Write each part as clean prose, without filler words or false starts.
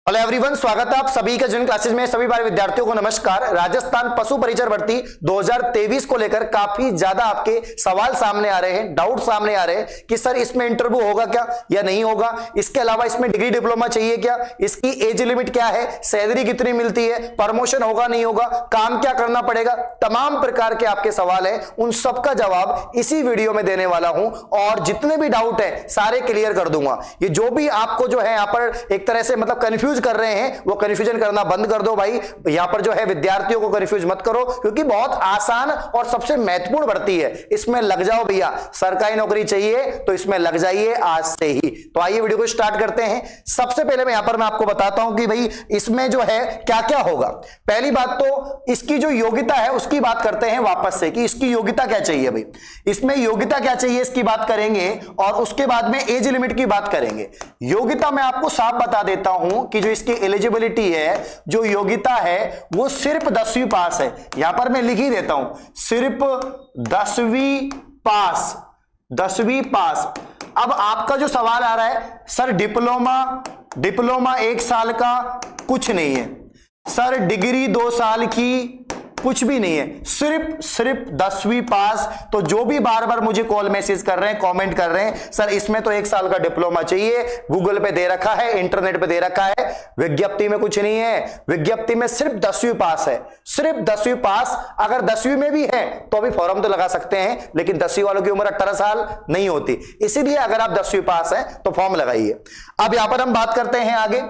Hello everyone, स्वागत है आप सभी का जिन क्लासेस में। सभी बार विद्यार्थियों को नमस्कार। राजस्थान पशु परिचर भर्ती 2023 को लेकर काफी ज्यादा आपके सवाल सामने आ रहे हैं, डाउट सामने आ रहे हैं कि सर इसमें इंटरव्यू होगा क्या या नहीं होगा, इसके अलावा इसमें डिग्री डिप्लोमा चाहिए क्या, इसकी एज लिमिट क्या है, सैलरी कितनी मिलती है, प्रमोशन होगा नहीं होगा, काम क्या करना पड़ेगा, तमाम प्रकार के आपके सवाल है। उन सबका जवाब इसी वीडियो में देने वाला हूं और जितने भी डाउट है सारे क्लियर कर दूंगा। ये जो भी आपको जो है यहां पर एक तरह से मतलब कंफ्यूज कर रहे हैं वो कंफ्यूजन करना बंद कर दो भाई। यहां पर जो है विद्यार्थियों को कंफ्यूज मत करो, क्योंकि बहुत आसान और सबसे महत्वपूर्ण भर्ती है। इसमें लग जाओ भैया, सरकारी नौकरी चाहिए तो इसमें लग जाइए आज से ही। तो आइए वीडियो को स्टार्ट करते हैं। सबसे पहले मैं आपको बताता हूं कि भाई इसमें जो है क्या क्या होगा। पहली बात तो इसकी जो योग्यता है उसकी बात करते हैं वापस से कि इसकी योग्यता क्या चाहिए भाई। इसमें योग्यता क्या चाहिए इसकी बात करेंगे और उसके बाद में एज लिमिट की बात करेंगे। योग्यता मैं आपको साफ बता देता हूं कि जो इसकी एलिजिबिलिटी है, जो योग्यता है वो सिर्फ 10वीं पास है। यहां पर मैं लिख ही देता हूं, सिर्फ 10वीं पास, 10वीं पास। अब आपका जो सवाल आ रहा है सर डिप्लोमा 1 साल का कुछ नहीं है, सर डिग्री 2 साल की कुछ भी नहीं है, सिर्फ 10वीं पास। तो जो भी बार बार मुझे कॉल मैसेज कर रहे हैं, कमेंट कर रहे हैं सर इसमें तो 1 साल का डिप्लोमा चाहिए, गूगल पे दे रखा है, इंटरनेट पे दे रखा है, विज्ञप्ति में कुछ नहीं है, विज्ञप्ति में सिर्फ 10वीं पास है, सिर्फ 10वीं पास। अगर 10वीं में भी है तो अभी फॉर्म तो लगा सकते हैं, लेकिन 10वीं वालों की उम्र 18 साल नहीं होती, इसीलिए अगर आप 10वीं पास है तो फॉर्म लगाइए। अब यहां पर हम बात करते हैं आगे,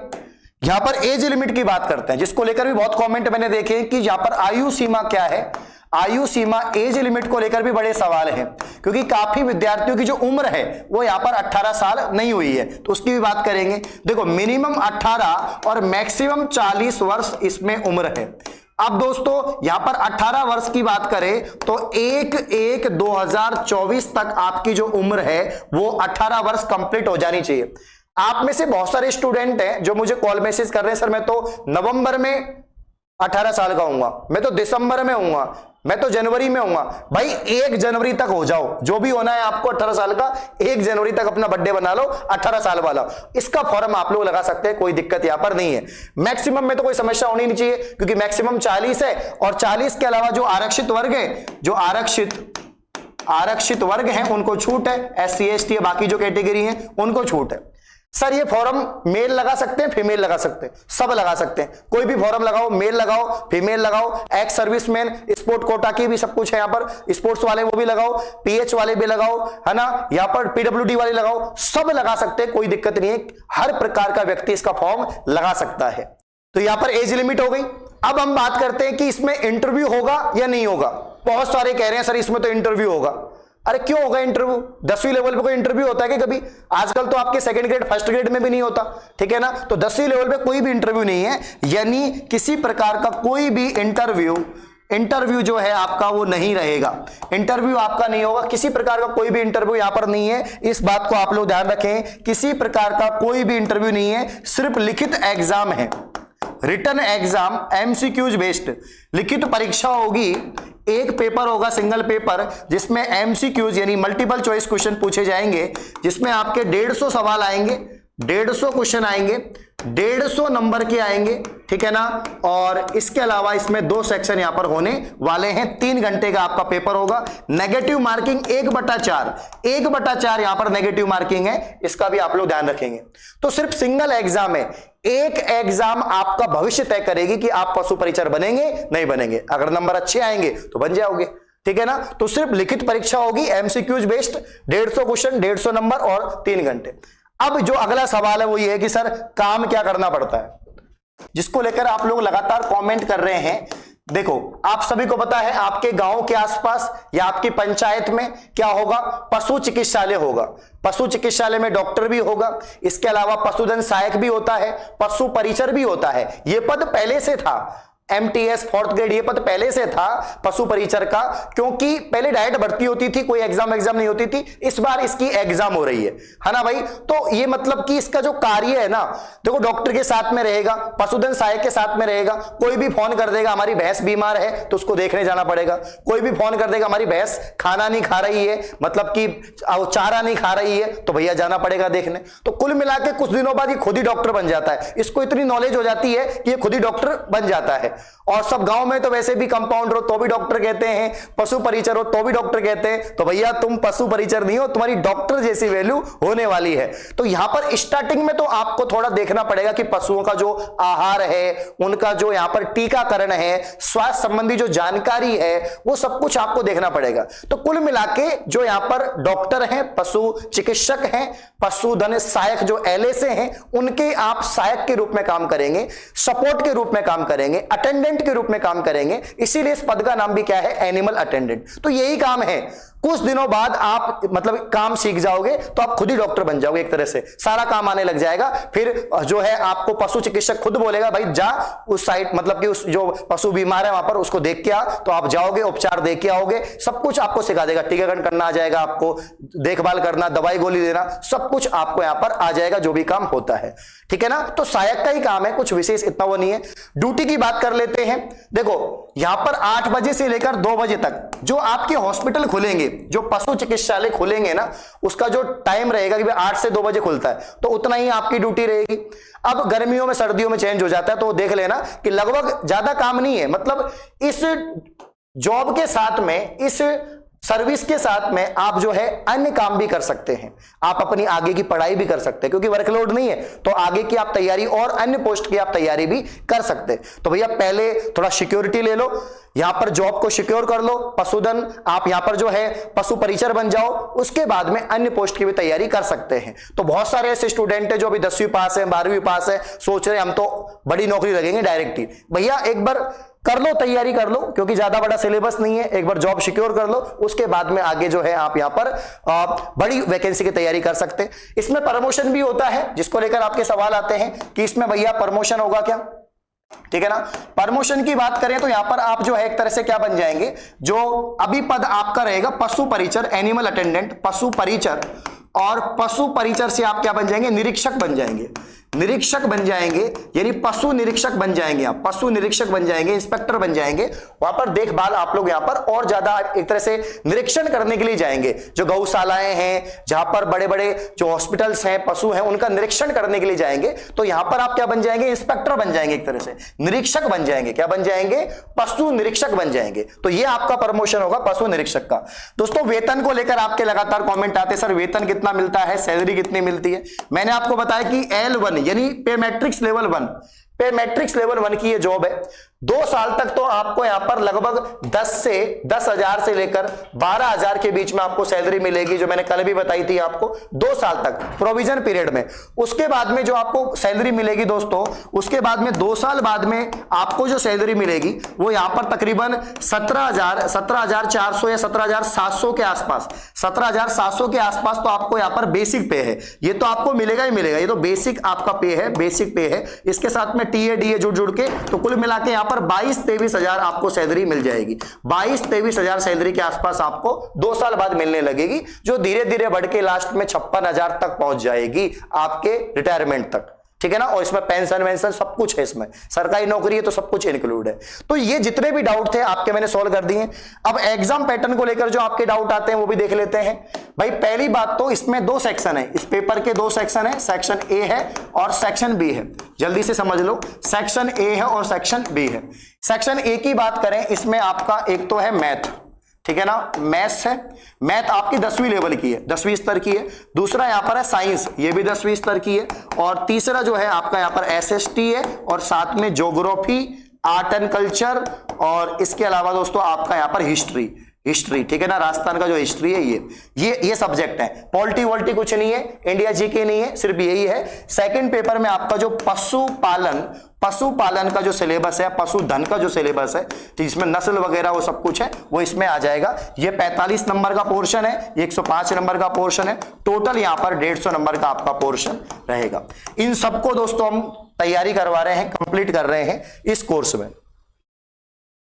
यहां पर एज लिमिट की बात करते हैं, जिसको लेकर भी बहुत कमेंट मैंने देखे कि यहां पर आयु सीमा क्या है। आयु सीमा एज लिमिट को लेकर भी बड़े सवाल हैं, क्योंकि काफी विद्यार्थियों की जो उम्र है वो यहां पर 18 साल नहीं हुई है, तो उसकी भी बात करेंगे। देखो मिनिमम 18 और मैक्सिमम 40 वर्ष इसमें उम्र है। अब दोस्तों यहां पर 18 वर्ष की बात करें तो 1/1/2024 तक आपकी जो उम्र है वो 18 वर्ष कंप्लीट हो जानी चाहिए। आप में से बहुत सारे स्टूडेंट हैं जो मुझे कॉल मैसेज कर रहे हैं, सर मैं तो नवंबर में 18 साल का हूंगा, मैं तो दिसंबर में हूंगा, मैं तो जनवरी में हूंगा। भाई 1 जनवरी तक हो जाओ, जो भी होना है आपको 18 साल का, 1 जनवरी तक अपना बर्थडे बना लो 18 साल वाला। इसका फॉर्म आप लोग लगा सकते हैं, कोई दिक्कत यहां पर नहीं है। मैक्सिमम में तो कोई समस्या होनी नहीं चाहिए, क्योंकि मैक्सिमम 40 है और 40 के अलावा जो आरक्षित वर्ग है, जो आरक्षित वर्ग हैं उनको छूट है, SC ST बाकी जो कैटेगरी है उनको छूट है। सर ये फॉर्म मेल लगा सकते हैं, फीमेल लगा सकते हैं, सब लगा सकते हैं, कोई भी फॉर्म लगाओ, मेल लगाओ, फीमेल लगाओ, एक्स सर्विसमैन, स्पोर्ट कोटा की भी सब कुछ है यहाँ पर, स्पोर्ट्स वाले वो भी लगाओ, PH वाले भी लगाओ, है ना, यहाँ पर PWD वाले लगाओ, सब लगा सकते हैं, कोई दिक्कत नहीं है। हर प्रकार का व्यक्ति इसका फॉर्म लगा सकता है। तो यहाँ पर एज लिमिट हो गई। अब हम बात करते हैं कि इसमें इंटरव्यू होगा या नहीं होगा। बहुत सारे कह रहे हैं सर इसमें तो इंटरव्यू होगा। अरे क्यों होगा इंटरव्यू? 10वीं लेवल पे कोई इंटरव्यू होता है कि कभी? आजकल तो आपके सेकंड ग्रेड फर्स्ट ग्रेड में भी नहीं होता, ठीक है ना। तो 10वीं लेवल पे कोई भी इंटरव्यू नहीं है, यानी किसी प्रकार का कोई भी इंटरव्यू जो है आपका वो नहीं रहेगा। इंटरव्यू आपका नहीं होगा, किसी प्रकार का कोई भी इंटरव्यू यहां पर नहीं है। इस बात को आप लोग ध्यान रखें, किसी प्रकार का कोई भी इंटरव्यू नहीं है, सिर्फ लिखित एग्जाम है, रिटन एग्जाम, MCQs बेस्ड लिखित परीक्षा होगी। एक पेपर होगा सिंगल पेपर, जिसमें MCQs यानी मल्टीपल चॉइस क्वेश्चन पूछे जाएंगे, जिसमें आपके 150 सवाल आएंगे, 150 क्वेश्चन आएंगे, 150 नंबर के आएंगे, ठीक है ना। और इसके अलावा इसमें 2 सेक्शन यहां पर होने वाले हैं। 3 घंटे का आपका पेपर होगा। नेगेटिव मार्किंग 1/4 यहां पर नेगेटिव मार्किंग है, इसका भी आप लोग ध्यान रखेंगे। तो सिर्फ सिंगल एग्जाम है, एक एग्जाम आपका भविष्य तय करेगी कि आप पशु परिचर बनेंगे नहीं बनेंगे। अगर नंबर अच्छे आएंगे तो बन जाओगे, ठीक है ना। तो सिर्फ लिखित परीक्षा होगी, MCQs बेस्ड, 150 क्वेश्चन, 150 नंबर और 3 घंटे। अब जो अगला सवाल है वो ये है कि सर काम क्या करना पड़ता है, जिसको लेकर आप लोग लगातार कमेंट कर रहे हैं। देखो आप सभी को पता है आपके गांव के आसपास या आपकी पंचायत में क्या होगा, पशु चिकित्सालय होगा। पशु चिकित्सालय में डॉक्टर भी होगा, इसके अलावा पशुधन सहायक भी होता है, पशु परिचर भी होता है। यह पद पहले से था, MTS फोर्थ ग्रेड ये पद पहले से था पशु परिचर का, क्योंकि पहले डायरेक्ट भर्ती होती थी, कोई एग्जाम नहीं होती थी, इस बार इसकी एग्जाम हो रही है ना भाई। तो ये मतलब कि इसका जो कार्य है ना, देखो डॉक्टर के साथ में रहेगा, पशुधन सहायक के साथ में रहेगा। कोई भी फोन कर देगा हमारी भैंस बीमार है तो उसको देखने जाना पड़ेगा, कोई भी फोन कर देगा हमारी भैंस खाना नहीं खा रही है, मतलब कि चारा नहीं खा रही है, तो भैया जाना पड़ेगा देखने। तो कुल मिला के कुछ दिनों बाद ये खुद ही डॉक्टर बन जाता है, इसको इतनी नॉलेज हो जाती है कि ये खुद ही डॉक्टर बन जाता है। और सब गांव में तो वैसे भी कंपाउंडर हो तो भी डॉक्टर कहते हैं, पशु परिचर हो तो भी डॉक्टर कहते हैं। तो भैया तुम पशु परिचर नहीं हो, तुम्हारी डॉक्टर जैसी वैल्यू होने वाली है। तो यहां पर स्टार्टिंग में तो आपको थोड़ा देखना पड़ेगा कि पशुओं का जो आहार है, उनका जो यहां पर टीकाकरण है, स्वास्थ्य संबंधी जो जानकारी है, वो सब कुछ आपको देखना पड़ेगा। तो कुल मिला के जो यहां पर डॉक्टर हैं, पशु चिकित्सक हैं, पशुधन सहायक जो LSA हैं, उनके आप सहायक के रूप में काम करेंगे, सपोर्ट के रूप में काम करेंगे, अटेंडेंट के रूप में काम करेंगे। इसीलिए इस पद का नाम भी क्या है, एनिमल अटेंडेंट। तो यही काम है। कुछ दिनों बाद आप मतलब काम सीख जाओगे तो आप खुद ही डॉक्टर बन जाओगे, एक तरह से सारा काम आने लग जाएगा। फिर जो है आपको पशु चिकित्सक खुद बोलेगा भाई जा उस साइड, मतलब कि उस जो पशु बीमार है वहां पर उसको देख के आ, तो आप जाओगे, उपचार देख के आओगे, सब कुछ आपको सिखा देगा। टीकाकरण करना आ जाएगा आपको, देखभाल करना, दवाई गोली देना, सब कुछ आपको यहां पर आ जाएगा जो भी काम होता है, ठीक है ना। तो सहायक का ही काम है, कुछ विशेष इतना वो नहीं है। ड्यूटी की बात कर लेते हैं। देखो यहां पर 8 बजे से लेकर 2 बजे तक जो आपके हॉस्पिटल खुलेंगे, जो पशु चिकित्सालय खुलेंगे ना, उसका जो टाइम रहेगा कि 8 से 2 बजे खुलता है, तो उतना ही आपकी ड्यूटी रहेगी। अब गर्मियों में सर्दियों में चेंज हो जाता है, तो देख लेना कि लगभग ज्यादा काम नहीं है। मतलब इस जॉब के साथ में, इस सर्विस के साथ में आप जो है अन्य काम भी कर सकते हैं, आप अपनी आगे की पढ़ाई भी कर सकते हैं, क्योंकि वर्कलोड नहीं है तो आगे की आप तैयारी और अन्य पोस्ट की आप तैयारी भी कर सकते हैं। तो भैया पहले थोड़ा सिक्योरिटी ले लो, यहां पर जॉब को सिक्योर कर लो, पशुधन आप यहां पर जो है पशु परिचर बन जाओ, उसके बाद में अन्य पोस्ट की भी तैयारी कर सकते हैं। तो बहुत सारे ऐसे स्टूडेंट है जो अभी 10वीं पास है, 12वीं पास है, सोच रहे हम तो बड़ी नौकरी लगेंगे डायरेक्ट ही। भैया एक बार कर लो, तैयारी कर लो, क्योंकि ज्यादा बड़ा सिलेबस नहीं है। एक बार जॉब सिक्योर कर लो, उसके बाद में आगे जो है आप यहां पर बड़ी वैकेंसी की तैयारी कर सकते हैं। इसमें प्रमोशन भी होता है, जिसको लेकर आपके सवाल आते हैं कि इसमें भैया प्रमोशन होगा क्या, ठीक है ना। प्रमोशन की बात करें तो यहां पर आप जो है एक तरह से क्या बन जाएंगे, जो अभी पद आपका रहेगा पशु परिचर, एनिमल अटेंडेंट, पशु परिचर, और पशु परिचर से आप क्या बन जाएंगे, निरीक्षक बन जाएंगे। निरीक्षक बन जाएंगे यानी पशु निरीक्षक बन जाएंगे, आप पशु निरीक्षक बन जाएंगे, इंस्पेक्टर बन जाएंगे। वहां पर देखभाल आप लोग यहां पर और ज्यादा एक तरह से निरीक्षण करने के लिए जाएंगे। जो गौशालाएं हैं, जहां पर बड़े बड़े जो हॉस्पिटल्स हैं, पशु हैं, उनका निरीक्षण करने के लिए जाएंगे। तो यहां पर आप क्या बन जाएंगे, इंस्पेक्टर बन जाएंगे, एक तरह से निरीक्षक बन जाएंगे। क्या बन जाएंगे, पशु निरीक्षक बन जाएंगे। तो ये आपका प्रमोशन होगा पशु निरीक्षक का। दोस्तों वेतन को लेकर आपके लगातार कॉमेंट आते हैं, सर वेतन कितना मिलता है, सैलरी कितनी मिलती है। मैंने आपको बताया कि L1 यानी पे मैट्रिक्स लेवल 1, पे मैट्रिक्स लेवल 1 की ये जॉब है। 2 साल तक तो आपको यहां पर लगभग 10,000 से लेकर 12,000 के बीच में आपको सैलरी मिलेगी, जो मैंने कल भी बताई थी आपको। 2 साल तक प्रोविजन पीरियड में। उसके बाद में जो आपको सैलरी मिलेगी दोस्तों, उसके बाद में 2 साल बाद में आपको जो सैलरी मिलेगी वो यहां पर तकरीबन 17,400 या 17,700 के आसपास, 17,700 के आसपास तो आपको यहां पर बेसिक पे है। ये तो आपको मिलेगा ही मिलेगा, ये तो बेसिक आपका पे है, बेसिक पे है। इसके साथ में टीए डीए जुड़ के तो कुल मिला के पर 22-23 हजार आपको सैलरी मिल जाएगी। 22-23 हजार सैलरी के आसपास आपको 2 साल बाद मिलने लगेगी, जो धीरे धीरे बढ़ के लास्ट में 56,000 तक पहुंच जाएगी आपके रिटायरमेंट तक, ठीक है ना। और इसमें पेंशन वेंशन सब कुछ है, इसमें सरकारी नौकरी है तो सब कुछ इंक्लूड है। तो ये जितने भी डाउट थे आपके मैंने सॉल्व कर दिए। अब एग्जाम पैटर्न को लेकर जो आपके डाउट आते हैं वो भी देख लेते हैं। भाई पहली बात तो इसमें 2 सेक्शन है, इस पेपर के 2 सेक्शन है, सेक्शन ए है और सेक्शन बी है। जल्दी से समझ लो, सेक्शन ए है और सेक्शन बी है। सेक्शन ए की बात करें, इसमें आपका एक तो है मैथ, ठीक है ना, मैथ्स है। मैथ आपकी 10वीं लेवल की है, 10वीं स्तर की है। दूसरा यहां पर है साइंस, ये भी 10वीं स्तर की है। और तीसरा जो है आपका यहां पर एसएसटी है, और साथ में ज्योग्राफी, आर्ट एंड कल्चर, और इसके अलावा दोस्तों आपका यहां पर हिस्ट्री, ठीक है ना, राजस्थान का जो हिस्ट्री है ये सब्जेक्ट है। पॉलिटी वॉलिटी कुछ नहीं है, इंडिया जीके नहीं है, सिर्फ यही है। सेकंड पेपर में आपका जो पशुपालन का जो सिलेबस है, पशुधन का जो सिलेबस है, जिसमें नस्ल वगैरह वो सब कुछ है, वो इसमें आ जाएगा। ये 45 नंबर का पोर्शन है, 105 नंबर का पोर्शन है। टोटल यहां पर 150 नंबर का आपका पोर्शन रहेगा। इन सबको दोस्तों हम तैयारी करवा रहे हैं, कंप्लीट कर रहे हैं इस कोर्स में।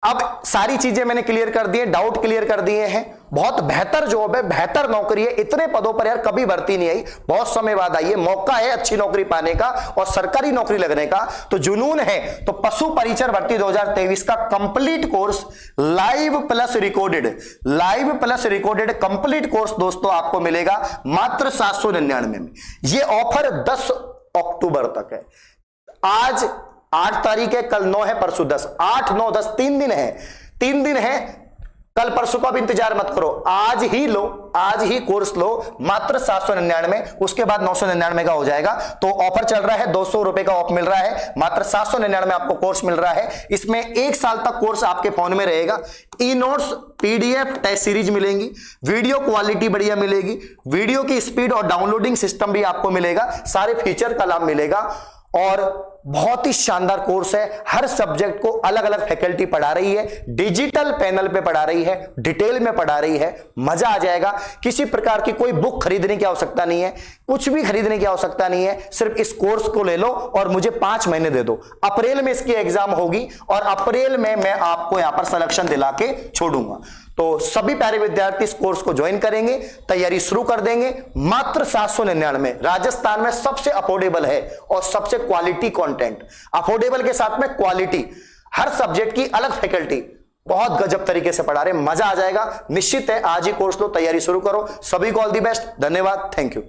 अब सारी चीजें मैंने क्लियर कर दी है, डाउट क्लियर कर दिए हैं। बहुत बेहतर जॉब है, बेहतर नौकरी है। इतने पदों पर यार कभी भर्ती नहीं आई, बहुत समय बाद आई है। मौका है अच्छी नौकरी पाने का और सरकारी नौकरी लगने का, तो जुनून है तो पशु परिचर भर्ती 2023 का complete course live plus recorded complete course दोस्तों आपको मिलेगा मात्र 799 में। यह ऑफर 10 अक्टूबर तक है। आज 8 तारीख है, कल 9 है, परसों 10, 8 9 10 3 दिन है, 3 दिन है। कल परसों का भी इंतजार मत करो, आज ही लो, आज ही कोर्स लो मात्र 799। उसके बाद 999 का हो जाएगा। तो ऑफर चल रहा है, 200 रुपए का ऑफ मिल रहा है, मात्र 799 में आपको कोर्स मिल रहा है। इसमें 1 साल तक कोर्स आपके फोन में रहेगा। E notes, PDF, test series मिलेंगी, वीडियो क्वालिटी बढ़िया मिलेगी, वीडियो की स्पीड और डाउनलोडिंग सिस्टम भी आपको मिलेगा, सारे फीचर का लाभ मिलेगा। और बहुत ही शानदार कोर्स है। हर सब्जेक्ट को अलग अलग फैकल्टी पढ़ा रही है, डिजिटल पैनल पे पढ़ा रही है, डिटेल में पढ़ा रही है। मजा आ जाएगा। किसी प्रकार की कोई बुक खरीदने की आवश्यकता नहीं है, कुछ भी खरीदने की आवश्यकता नहीं है। सिर्फ इस कोर्स को ले लो और मुझे 5 महीने दे दो। अप्रैल में इसकी एग्जाम होगी और अप्रैल में मैं आपको यहां पर सिलेक्शन दिला के छोड़ूंगा। तो सभी प्यारे विद्यार्थी इस कोर्स को ज्वाइन करेंगे, तैयारी शुरू कर देंगे मात्र 799। राजस्थान में सबसे अफोर्डेबल है और सबसे क्वालिटी कंटेंट, अफोर्डेबल के साथ में क्वालिटी, हर सब्जेक्ट की अलग फैकल्टी, बहुत गजब तरीके से पढ़ा रहे, मजा आ जाएगा। निश्चित है आज ही कोर्स लो, तैयारी शुरू करो। सभी को ऑल दी बेस्ट, धन्यवाद, थैंक यू।